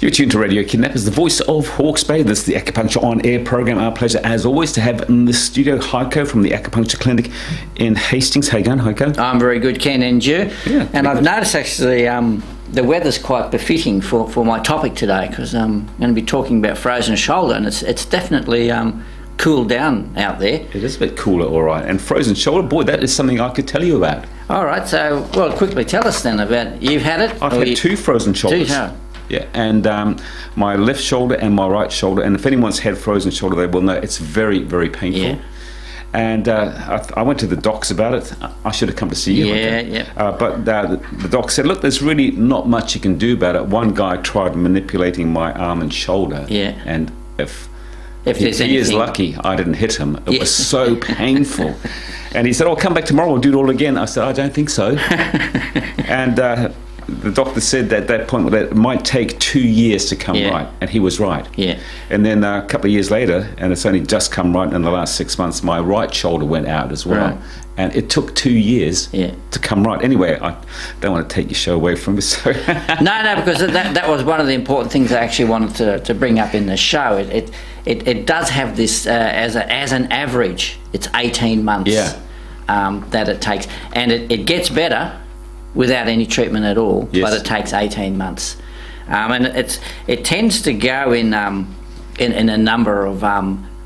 You're tuned to Radio Kidnappers, the voice of Hawke's Bay. This is the Acupuncture On Air program. Our pleasure, as always, to have in the studio Heiko from the Acupuncture Clinic in Hastings. How you going, Heiko? I'm very good, Ken, and you? Yeah. And I've noticed actually the weather's quite befitting for my topic today, because I'm going to be talking about frozen shoulder, and it's definitely cooled down out there. It is a bit cooler, all right. And frozen shoulder, boy, that is something I could tell you about. All right, so, well, quickly tell us then about, you've had it? I've had two frozen shoulders. Two, yeah, and my left shoulder and my right shoulder, and if anyone's had frozen shoulder, they will know it's very, very painful. Yeah. And I went to the docs about it. I should have come to see you. But the doc said, look, there's really not much you can do about it. One guy tried manipulating my arm and shoulder. Yeah. And if he is lucky, I didn't hit him. It was so painful. And he said, oh, come back tomorrow, we'll do it all again. I said, I don't think so. And the doctor said at that point that it might take 2 years to come right, and he was right. Yeah. And then a couple of years later, and it's only just come right in the last 6 months, my right shoulder went out as well. Right. And it took 2 years to come right. Anyway, I don't want to take your show away from you. So. No, because that was one of the important things I actually wanted to bring up in the show. It does have this, as an average, it's 18 months that it takes. And it gets better without any treatment at all, but it takes 18 months. And it tends to go in a number of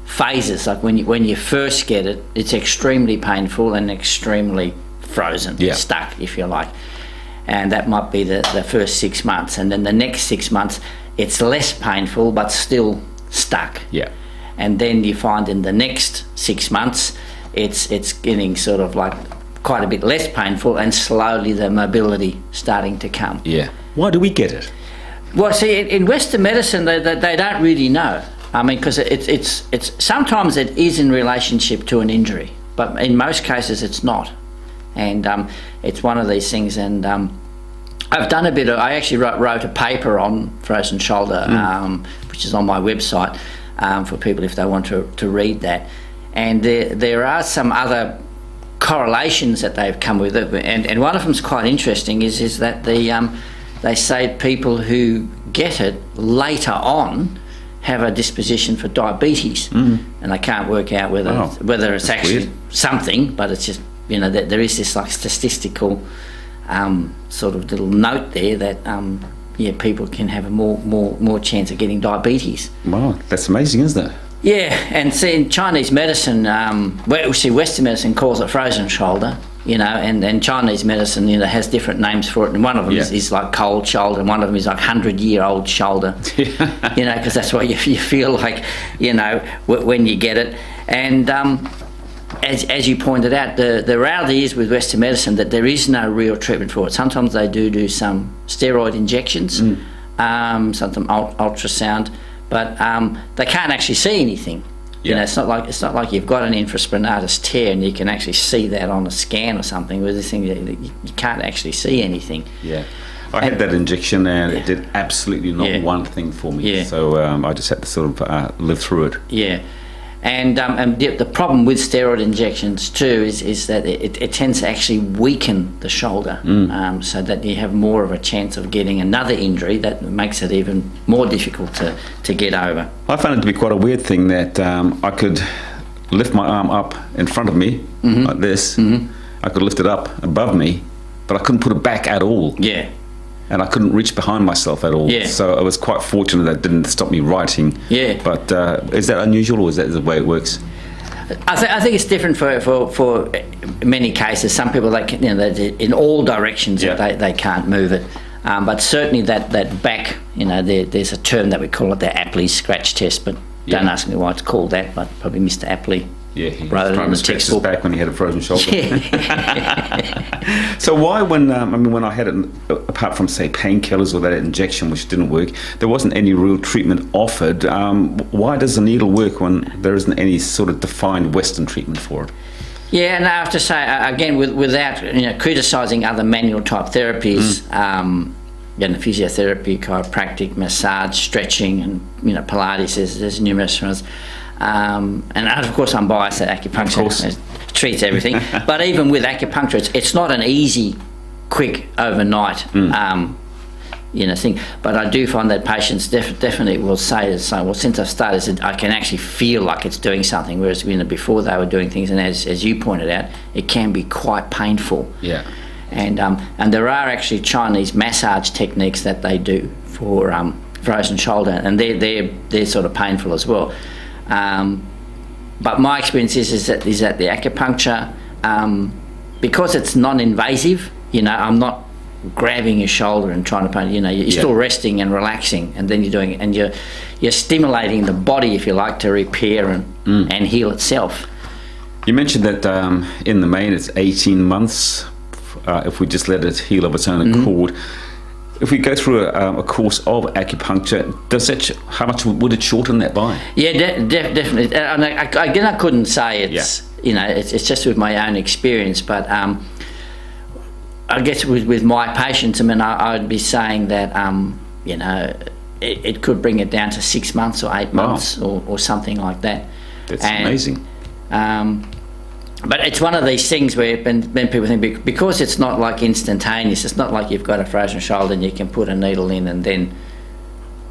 phases. Like when you first get it, it's extremely painful and extremely frozen, stuck, if you like. And that might be the first 6 months. And then the next 6 months, it's less painful, but still stuck. Yeah. And then you find in the next 6 months, it's getting sort of like quite a bit less painful, and slowly the mobility starting to come. Yeah. Why do we get it? Well, see, in Western medicine, they don't really know. I mean, because it's sometimes it is in relationship to an injury, but in most cases it's not. And it's one of these things. And I've done I actually wrote a paper on frozen shoulder, which is on my website for people if they want to read that. And there are some other correlations that they've come with it, and one of them's quite interesting is that they say people who get it later on have a disposition for diabetes, and they can't work out whether it's actually weird. Something, but it's just, you know, that there is this like statistical sort of little note there that people can have a more chance of getting diabetes. Wow, that's amazing, isn't it? Yeah, and see, in Chinese medicine, Western medicine calls it frozen shoulder, you know, and Chinese medicine, you know, has different names for it, and one of them is like cold shoulder, and one of them is like 100-year-old shoulder, you know, because that's what you feel like, you know, when you get it. And as you pointed out, the reality is with Western medicine that there is no real treatment for it. Sometimes they do some steroid injections, sometimes ultrasound, but they can't actually see anything. You know, it's not like you've got an infraspinatus tear and you can actually see that on a scan or something. With this thing, you can't actually see anything. Yeah, I had that injection and it did absolutely not one thing for me. Yeah. So I just had to sort of live through it. Yeah. And the problem with steroid injections too is that it tends to actually weaken the shoulder, so that you have more of a chance of getting another injury that makes it even more difficult to get over. I found it to be quite a weird thing that I could lift my arm up in front of me like this. I could lift it up above me, but I couldn't put it back at all. Yeah. And I couldn't reach behind myself at all. Yeah. So I was quite fortunate that didn't stop me writing. Yeah. But is that unusual, or is that the way it works? I think it's different for many cases. Some people, in all directions, they can't move it. But certainly that back, you know, there's a term that we call it the Apley scratch test, but don't ask me why it's called that, but probably Mr. Apley. Yeah, he was trying to scratch his back when he had a frozen shoulder. So why, when I had it, apart from say painkillers or that injection which didn't work, there wasn't any real treatment offered. Why does the needle work when there isn't any sort of defined Western treatment for it? Yeah, and I have to say again, without criticising other manual type therapies, physiotherapy, chiropractic, massage, stretching, and Pilates. There's numerous ones. And of course I'm biased at acupuncture, treats everything. But even with acupuncture, it's not an easy, quick, overnight thing. But I do find that patients definitely will say, well, since I've started, I can actually feel like it's doing something, whereas before they were doing things, and as you pointed out, it can be quite painful. Yeah. And there are actually Chinese massage techniques that they do for frozen shoulder, and they're sort of painful as well. But my experience is that the acupuncture, because it's non-invasive, I'm not grabbing your shoulder and trying to pain. You're still resting and relaxing, and then you're doing it, and you're stimulating the body, if you like, to repair and heal itself. You mentioned that in the main it's 18 months if we just let it heal of its own accord. If we go through a course of acupuncture, how much would it shorten that by? Yeah, definitely. And again, I couldn't say it's just with my own experience, but I guess with my patients, I'd be saying that it could bring it down to 6 months or 8 months or something like that. That's amazing. But it's one of these things where when people think, because it's not like instantaneous, it's not like you've got a frozen shoulder and you can put a needle in and then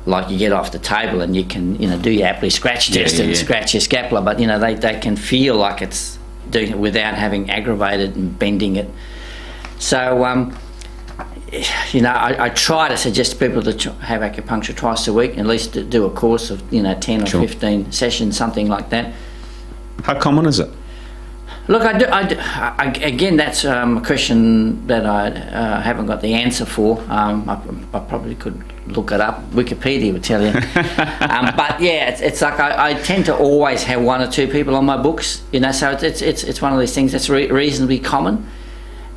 like you get off the table and you can do your Apley scratch test and scratch your scapula, but they can feel like it's doing it without having aggravated and bending it. So I try to suggest people to have acupuncture twice a week, at least to do a course of 10 or 15 sessions, something like that. How common is it? Look, again, that's a question that I haven't got the answer for. I probably could look it up. Wikipedia would tell you. But yeah, it's like I tend to always have one or two people on my books, so it's one of these things that's reasonably common,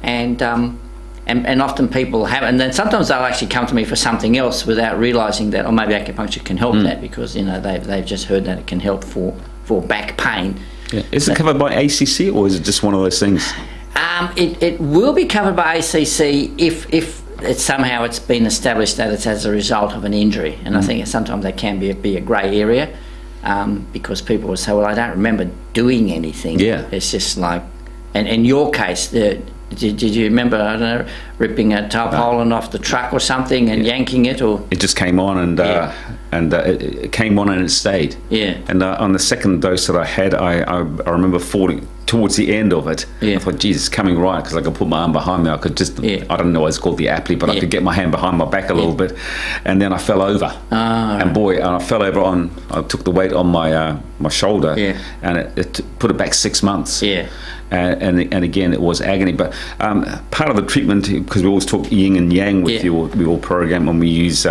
and often people have, and then sometimes they'll actually come to me for something else without realising that, maybe acupuncture can help that, because they've just heard that it can help for back pain. Yeah. Is it covered by ACC, or is it just one of those things? It will be covered by ACC if it's been established that it's as a result of an injury, and I think sometimes that can be a grey area, because people will say, well, I don't remember doing anything. Yeah. It's just like, and in your case, did you remember, I don't know, ripping a tarpaulin off the truck or something and yanking it, or? It just came on and it came on and it stayed. Yeah. And on the second dose that I had, I remember falling towards the end of it. Yeah. I thought, geez, it's coming right, because I could put my arm behind me. I could just, I don't know what it's called, the Apley, but I could get my hand behind my back a little bit, and then I fell over. And boy, I fell over I took the weight on my shoulder, and it put it back 6 months. Yeah. And again, it was agony. But part of the treatment, because we always talk yin and yang with your program, when we use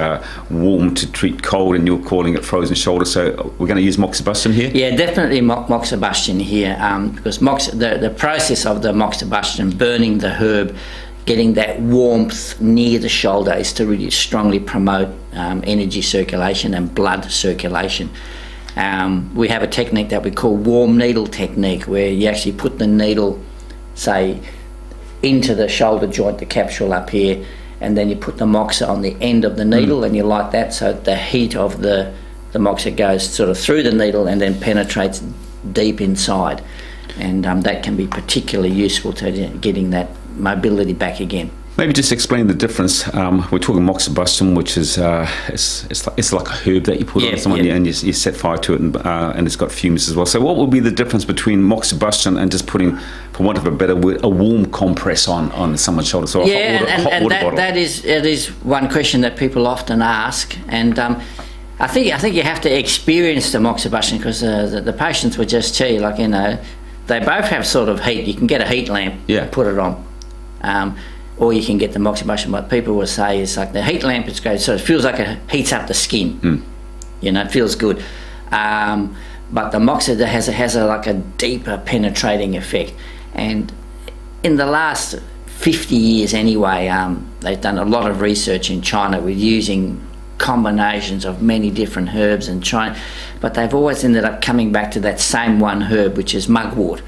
warm to treat cold, and you're calling it frozen shoulder. So we're going to use moxibustion here? Yeah, definitely moxibustion here, because the process of the moxibustion, burning the herb, getting that warmth near the shoulder, is to really strongly promote energy circulation and blood circulation. We have a technique that we call warm needle technique, where you actually put the needle, say, into the shoulder joint, the capsule up here, and then you put the moxa on the end of the needle, and you light that, so the heat of the moxa goes sort of through the needle and then penetrates deep inside, and that can be particularly useful to getting that mobility back again. Maybe just explain the difference. We're talking moxibustion, which is it's like a herb that you put on someone and you set fire to it, and it's got fumes as well. So what would be the difference between moxibustion and just putting, for want of a better word, a warm compress on someone's shoulder? So hot water bottle. That is one question that people often ask, and I think you have to experience the moxibustion, because the patients would just tell you, like, they both have sort of heat. You can get a heat lamp, put it on. Or you can get the moxibustion. What people will say is, like, the heat lamp is great, so it feels like it heats up the skin. It feels good. But the moxa has a deeper penetrating effect. And in the last 50 years anyway, they've done a lot of research in China with using combinations of many different herbs in China, but they've always ended up coming back to that same one herb, which is mugwort.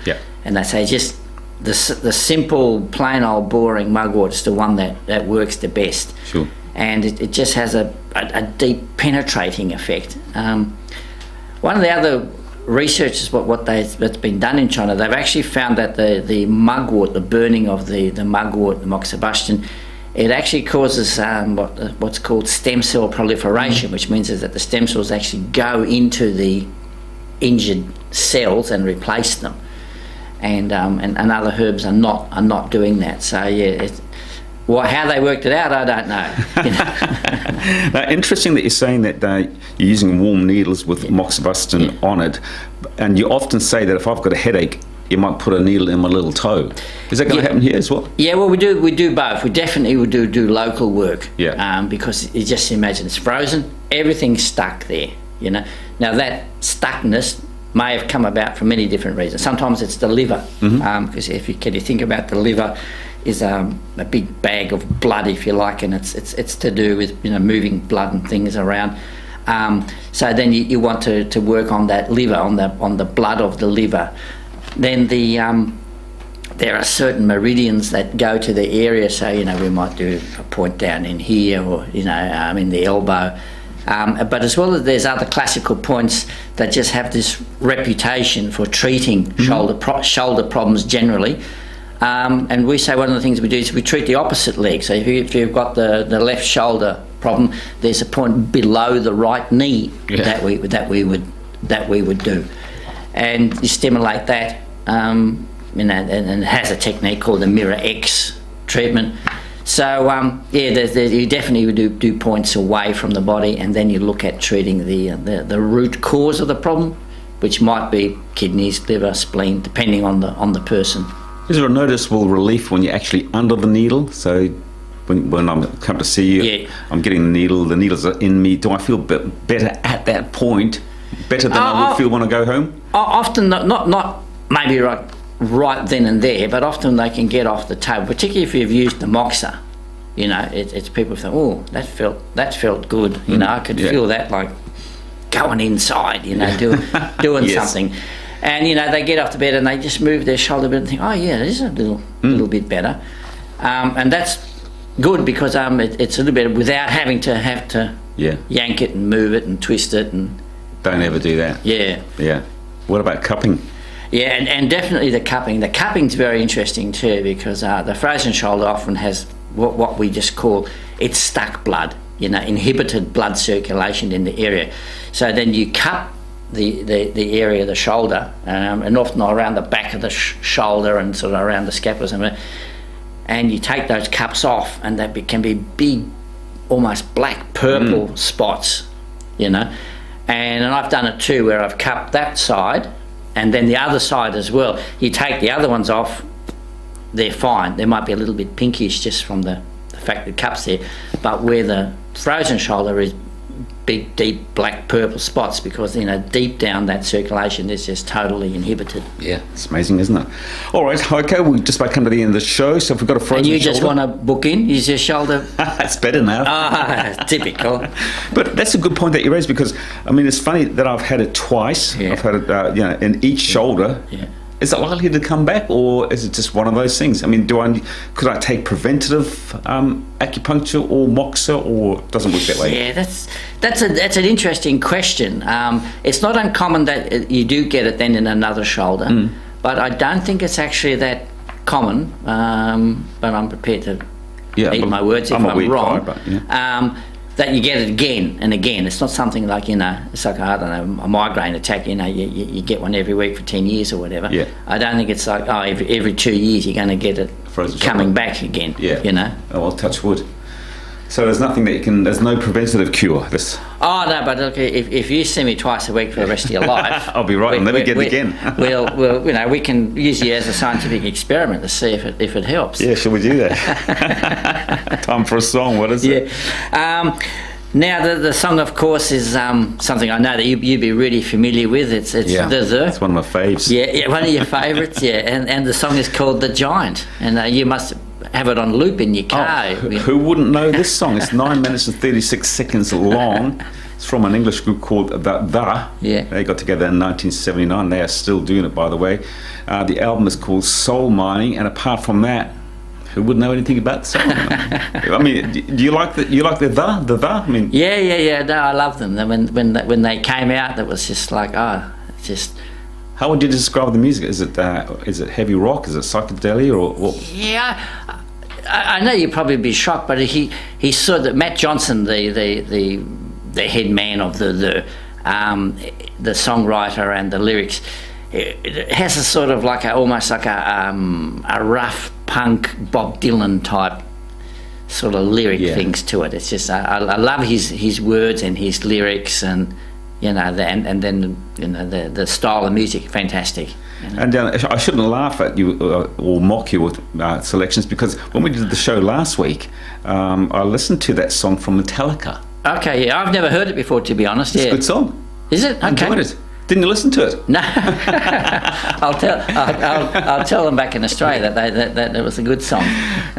And they say just the simple, plain old boring mugwort is the one that works the best. Sure. And it just has a deep penetrating effect. One of the other research is that's been done in China. They've actually found that the mugwort, the burning of the mugwort, the moxibustion, it actually causes what's called stem cell proliferation, which means is that the stem cells actually go into the injured cells and replace them, and other herbs are not doing that. So yeah, how they worked it out, I don't know. Now, interesting that you're saying that you're using warm needles with moxibustion on it, and you often say that if I've got a headache, you might put a needle in my little toe. Is that going to happen here as well? Yeah, well, we do both. We definitely would do local work. Yeah. Because you just imagine it's frozen, everything's stuck there. Now that stuckness may have come about for many different reasons. Sometimes it's the liver, because if you think about the liver is a big bag of blood, if you like, and it's to do with moving blood and things around. So then you want to work on that liver, on the blood of the liver. Then there are certain meridians that go to the area, so we might do a point down in here, or in the elbow. But as well as there's other classical points that just have this reputation for treating shoulder problems generally. And we say one of the things we do is we treat the opposite leg. So if you've got the left shoulder problem, there's a point below the right knee that we would do, and you stimulate that. And it has a technique called the mirror X treatment. So you definitely would do points away from the body, and then you look at treating the root cause of the problem, which might be kidneys, liver, spleen, depending on the person. Is there a noticeable relief when you're actually under the needle? So when I'm come to see you, I'm getting the needles are in me. Do I feel better at that point? Better than I would feel when I go home? Often not maybe right then and there, but often they can get off the table, particularly if you've used the moxa. It's people think, oh, that felt good. I could feel that like going inside, doing something. And they get off the bed and they just move their shoulder a bit and think, oh yeah, this is a little bit better, and that's good because it's a little bit without having to yank it and move it and twist it. And don't ever do that. Yeah. What about cupping? Yeah, and definitely the cupping. The cupping's very interesting too, because the frozen shoulder often has what we just call it's stuck blood, inhibited blood circulation in the area. So then you cup the area of the shoulder, and often around the back of the shoulder and sort of around the scapula, and you take those cups off, and they can be big, almost black purple spots, and I've done it too, where I've cupped that side and then the other side as well. You take the other ones off, they're fine. They might be a little bit pinkish just from the fact that cup's there, but where the frozen shoulder is, big, deep, black, purple spots, because deep down that circulation is just totally inhibited. Yeah, it's amazing, isn't it? All right, Heiko, we just about come to the end of the show, so if we've got a frozen shoulder... And you just want to book in? Use your shoulder? It's better now. Typical. But that's a good point that you raised, because, it's funny that I've had it twice. Yeah. I've had it, in each shoulder. Yeah. Is it likely to come back, or is it just one of those things? Could I take preventative acupuncture or moxa, or it doesn't work that way? Yeah, that's an interesting question. It's not uncommon that you do get it then in another shoulder, but I don't think it's actually that common. But I'm prepared to eat my words if I'm wrong. Guy, that you get it again and again. It's not something like, it's like, I don't know, a migraine attack, you get one every week for 10 years or whatever. Yeah. I don't think it's like, every 2 years you're going to get it coming back again. Yeah. Oh, well, touch wood. So there's nothing that there's no preventative cure. Oh, no, but look, if you see me twice a week for the rest of your life... I'll be right, and let me get it again. we'll, we can use you as a scientific experiment to see if it helps. Yeah, shall we do that? Time for a song, what is it? Now, the song, of course, is something I know that you'd be really familiar with. It's it's one of my faves. Yeah, one of your favourites, and the song is called The Giant, and you must have it on loop in your car. Who wouldn't know this song? It's 9 minutes and 36 seconds long. It's from an English group called The. Yeah. They got together in 1979. They are still doing it, by the way. The album is called Soul Mining, and apart from that, who would know anything about the song? Do you like the The? Yeah. No, I love them. When they came out, that was just like, just. How would you describe the music? Is it heavy rock? Is it psychedelia or what? Yeah, I know you'd probably be shocked, but he saw that Matt Johnson, the head man of the songwriter and the lyrics, it has a sort of like almost like a rough punk Bob Dylan type sort of lyric things to it. It's just I love his words and his lyrics, and and then the style of music, fantastic. And I shouldn't laugh at you or mock you with selections, because when we did the show last week, I listened to that song from Metallica. Okay, yeah, I've never heard it before, to be honest. It's a good song. Is it? Okay. I enjoyed it. Didn't you listen to it? No. I'll tell them back in Australia that it was a good song.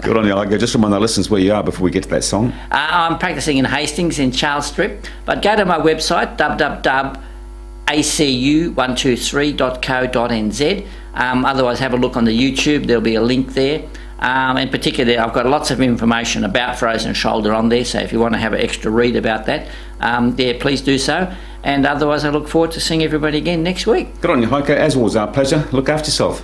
Good on you, Heiko. Just remind our listeners where you are before we get to that song. I'm practicing in Hastings in Charles Strip, but go to my website, www.acu123.co.nz. Otherwise, have a look on the YouTube. There'll be a link there. In particular, I've got lots of information about Frozen Shhoulder on there, so if you want to have an extra read about that, please do so. And otherwise, I look forward to seeing everybody again next week. Good on you, Heiko. As always, our pleasure. Look after yourself.